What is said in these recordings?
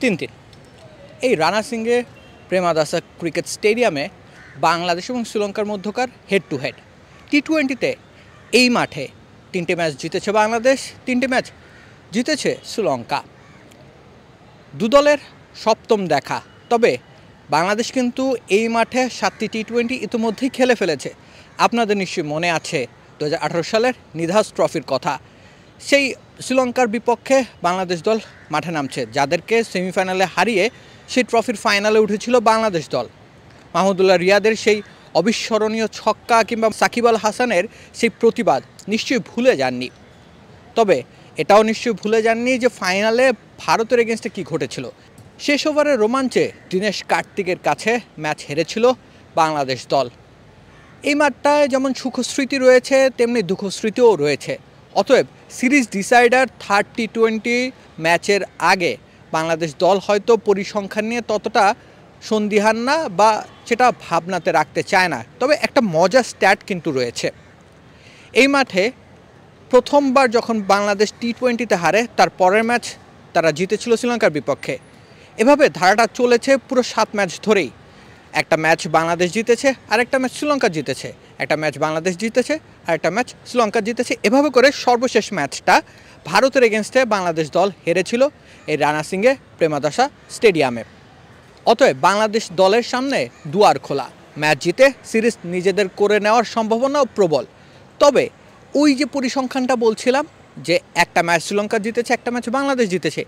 3-3। এই রানা সিংহে প্রেমাদাসা ক্রিকেট স্টেডিয়ামে বাংলাদেশ এবং শ্রীলঙ্কার মধ্যকার হেড টু হেড টি-20-তে এই মাঠে 3টে ম্যাচ জিতেছে বাংলাদেশ, 3টে ম্যাচ জিতেছে শ্রীলঙ্কা। দুদলের সপ্তম দেখা। তবে বাংলাদেশ কিন্তু এই মাঠে 7টি টি-20 ইতিমধ্যেই খেলে ফেলেছে। আপনাদের নিশ্চয়ই মনে আছে 2018 সালের নিধাস ট্রফির কথা। সেই শ্রীলঙ্কার বিপক্ষে বাংলাদেশ দল মাঠে নামছে, যাদেরকে সেমিফাইনালে হারিয়ে সেই ট্রফির ফাইনালে উঠেছিল বাংলাদেশ দল। মাহমুদুল্লাহ রিয়াদের সেই অবিস্মরণীয় ছক্কা কিংবা সাকিব আল হাসানের সেই প্রতিবাদ নিশ্চয়ই ভুলে যাননি। তবে এটাও নিশ্চয়ই ভুলে যাননি যে ফাইনালে ভারতের এগেনস্টে কী ঘটেছিল। শেষ ওভারের রোমাঞ্চে দীনেশ কার্তিকের কাছে ম্যাচ হেরেছিল বাংলাদেশ দল। এই মাঠটায় যেমন সুখস্মৃতি রয়েছে তেমনি দুঃখস্মৃতিও রয়েছে। অতএব সিরিজ ডিসাইডার থার্ড টি-20 ম্যাচের আগে বাংলাদেশ দল হয়তো পরিসংখ্যান নিয়ে ততটা সন্দিহান না বা সেটা ভাবনাতে রাখতে চায় না। তবে একটা মজার স্ট্যাট কিন্তু রয়েছে। এই মাঠে প্রথমবার যখন বাংলাদেশ টি-20তে হারে তার পরের ম্যাচ তারা জিতেছিল শ্রীলঙ্কার বিপক্ষে। এভাবে ধারাটা চলেছে পুরো 7 ম্যাচ ধরেই। একটা ম্যাচ বাংলাদেশ জিতেছে, আরেকটা ম্যাচ শ্রীলঙ্কা জিতেছে, একটা ম্যাচ বাংলাদেশ জিতেছে, আরেকটা ম্যাচ শ্রীলঙ্কা জিতেছে। এভাবে করে সর্বশেষ ম্যাচটা ভারতের এগেনস্টে বাংলাদেশ দল হেরেছিল এই রানা সিংহে প্রেমাদাসা স্টেডিয়ামে। অতএব বাংলাদেশ দলের সামনে দুয়ার খোলা, ম্যাচ জিতে সিরিজ নিজেদের করে নেওয়ার সম্ভাবনাও প্রবল। তবে ওই যে পরিসংখ্যানটা বলছিলাম যে একটা ম্যাচ শ্রীলঙ্কা জিতেছে, একটা ম্যাচ বাংলাদেশ জিতেছে,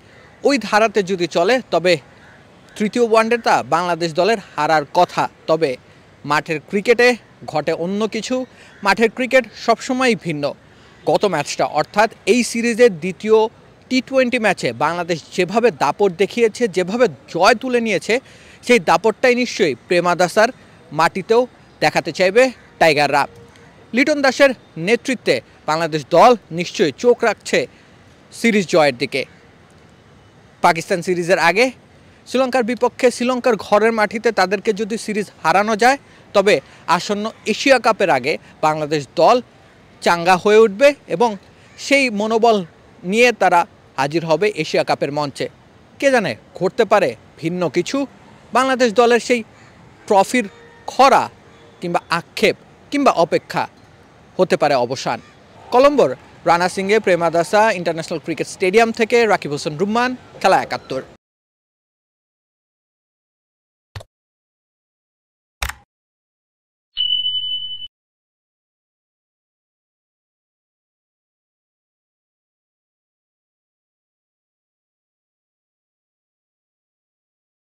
ওই ধারাতে যদি চলে তবে তৃতীয় ওয়ানডেটা বাংলাদেশ দলের হারার কথা। তবে মাঠের ক্রিকেটে ঘটে অন্য কিছু। মাঠের ক্রিকেট সবসময়ই ভিন্ন। গত ম্যাচটা অর্থাৎ এই সিরিজের দ্বিতীয় টি-20 ম্যাচে বাংলাদেশ যেভাবে দাপট দেখিয়েছে, যেভাবে জয় তুলে নিয়েছে, সেই দাপটটাই নিশ্চয়ই প্রেমাদাসার মাটিতেও দেখাতে চাইবে টাইগাররা। লিটন দাসের নেতৃত্বে বাংলাদেশ দল নিশ্চয়ই চোখ রাখছে সিরিজ জয়ের দিকে। পাকিস্তান সিরিজের আগে শ্রীলঙ্কার বিপক্ষে শ্রীলঙ্কার ঘরের মাটিতে তাদেরকে যদি সিরিজ হারানো যায় তবে আসন্ন এশিয়া কাপের আগে বাংলাদেশ দল চাঙ্গা হয়ে উঠবে এবং সেই মনোবল নিয়ে তারা হাজির হবে এশিয়া কাপের মঞ্চে। কে জানে ঘটতে পারে ভিন্ন কিছু। বাংলাদেশ দলের সেই ট্রফির খরা কিংবা আক্ষেপ কিংবা অপেক্ষা হতে পারে অবসান। কলম্বোর Ranasinghe Premadasa international cricket stadium থেকে রাকিব হোসেন রুম্মান, খেলা ৭১।